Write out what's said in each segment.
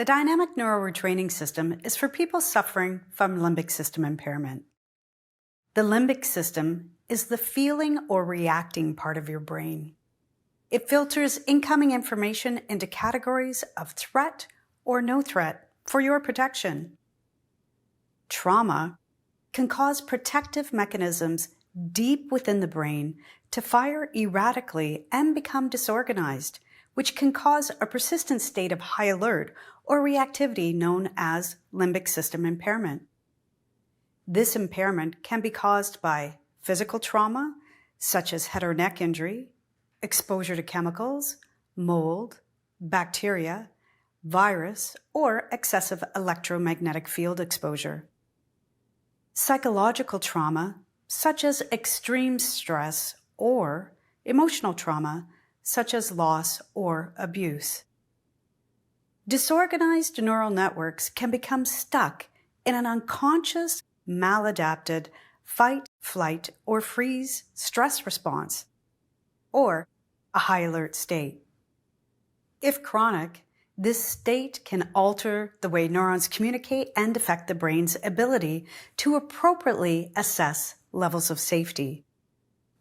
The dynamic neuroretraining system is for people suffering from limbic system impairment. The limbic system is the feeling or reacting part of your brain. It filters incoming information into categories of threat or no threat for your protection. Trauma can cause protective mechanisms deep within the brain to fire erratically and become disorganized, which can cause a persistent state of high alert or reactivity known as limbic system impairment. This impairment can be caused by physical trauma, such as head or neck injury, exposure to chemicals, mold, bacteria, virus, or excessive electromagnetic field exposure. Psychological trauma, such as extreme stress, or emotional trauma, such as loss or abuse. Disorganized neural networks can become stuck in an unconscious, maladapted fight, flight, or freeze stress response, or a high alert state. If chronic, this state can alter the way neurons communicate and affect the brain's ability to appropriately assess levels of safety.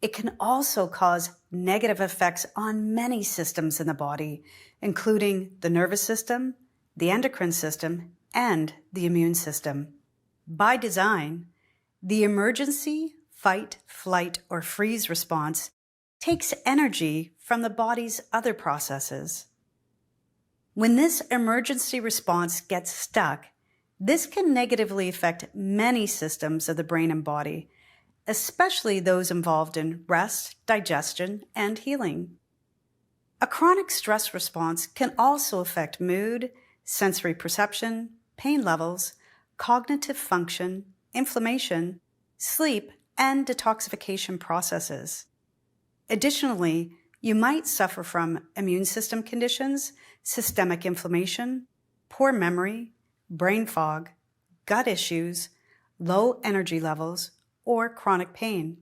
It can also cause negative effects on many systems in the body, including the nervous system, the endocrine system, and the immune system. By design, the emergency, fight, flight, or freeze response takes energy from the body's other processes. When this emergency response gets stuck, this can negatively affect many systems of the brain and body, especially those involved in rest, digestion, and healing. A chronic stress response can also affect mood, sensory perception, pain levels, cognitive function, inflammation, sleep, and detoxification processes. Additionally, you might suffer from immune system conditions, systemic inflammation, poor memory, brain fog, gut issues, low energy levels, or chronic pain.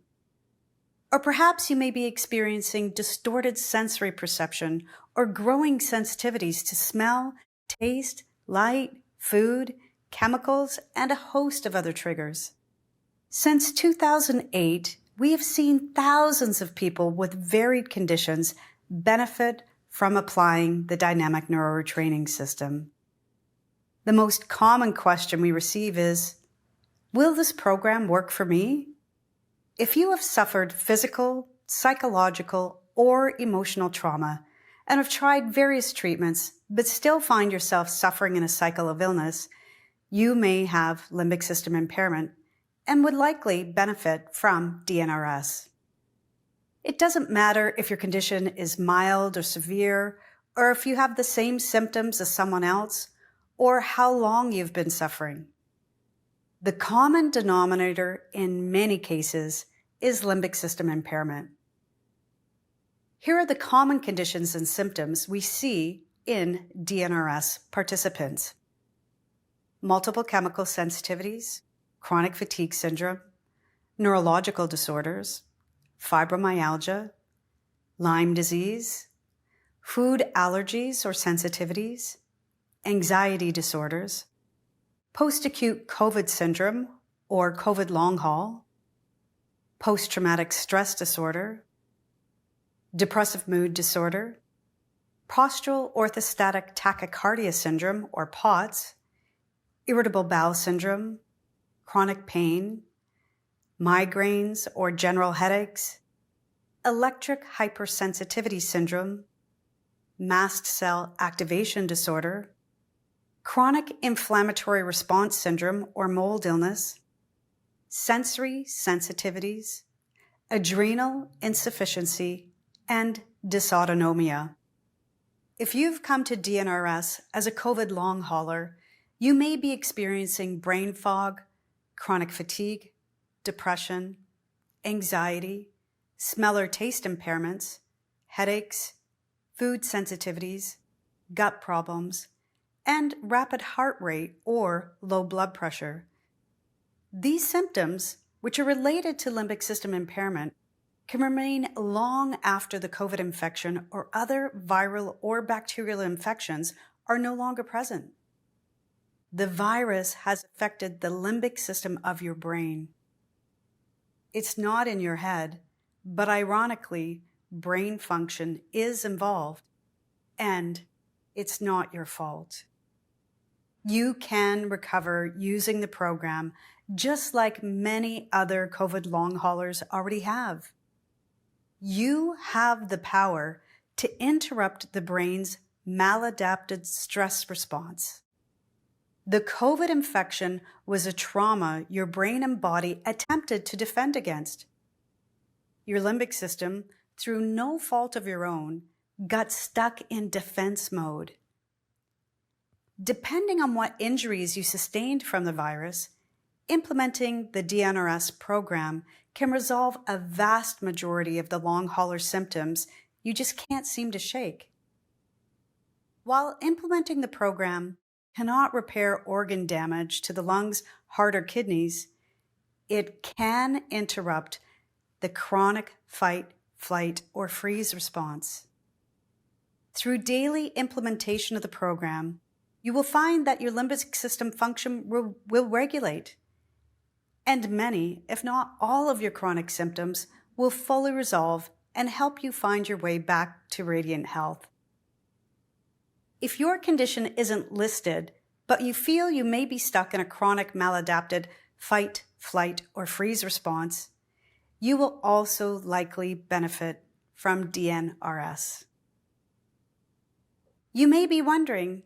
Or perhaps you may be experiencing distorted sensory perception or growing sensitivities to smell, taste, light, food, chemicals, and a host of other triggers. Since 2008, we have seen thousands of people with varied conditions benefit from applying the dynamic neuroretraining system. The most common question we receive is, will this program work for me? If you have suffered physical, psychological, or emotional trauma and have tried various treatments but still find yourself suffering in a cycle of illness, you may have limbic system impairment and would likely benefit from DNRS. It doesn't matter if your condition is mild or severe, or if you have the same symptoms as someone else, or how long you've been suffering. The common denominator in many cases is limbic system impairment. Here are the common conditions and symptoms we see in DNRS participants: multiple chemical sensitivities, chronic fatigue syndrome, neurological disorders, fibromyalgia, Lyme disease, food allergies or sensitivities, anxiety disorders, post-acute COVID syndrome or COVID long haul, post-traumatic stress disorder, depressive mood disorder, postural orthostatic tachycardia syndrome or POTS, irritable bowel syndrome, chronic pain, migraines or general headaches, electric hypersensitivity syndrome, mast cell activation disorder, chronic inflammatory response syndrome or mold illness, sensory sensitivities, adrenal insufficiency, and dysautonomia. If you've come to DNRS as a COVID long hauler, you may be experiencing brain fog, chronic fatigue, depression, anxiety, smell or taste impairments, headaches, food sensitivities, gut problems, and rapid heart rate or low blood pressure. These symptoms, which are related to limbic system impairment, can remain long after the COVID infection or other viral or bacterial infections are no longer present. The virus has affected the limbic system of your brain. It's not in your head, but ironically, brain function is involved, and it's not your fault. You can recover using the program just like many other COVID long haulers already have. You have the power to interrupt the brain's maladapted stress response. The COVID infection was a trauma your brain and body attempted to defend against. Your limbic system, through no fault of your own, got stuck in defense mode. Depending on what injuries you sustained from the virus, implementing the DNRS program can resolve a vast majority of the long hauler symptoms you just can't seem to shake. While implementing the program cannot repair organ damage to the lungs, heart, or kidneys, it can interrupt the chronic fight, flight, or freeze response. Through daily implementation of the program, you will find that your limbic system function will regulate, and many, if not all, of your chronic symptoms will fully resolve and help you find your way back to radiant health. If your condition isn't listed, but you feel you may be stuck in a chronic maladapted fight, flight, or freeze response, you will also likely benefit from DNRS. You may be wondering,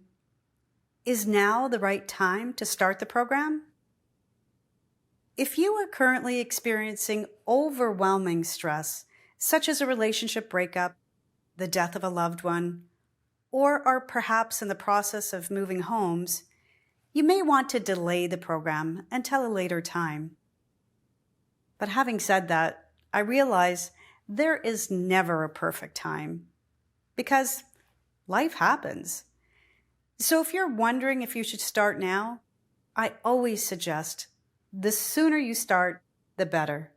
is now the right time to start the program? If you are currently experiencing overwhelming stress, such as a relationship breakup, the death of a loved one, or are perhaps in the process of moving homes, you may want to delay the program until a later time. But having said that, I realize there is never a perfect time because life happens. So if you're wondering if you should start now, I always suggest the sooner you start, the better.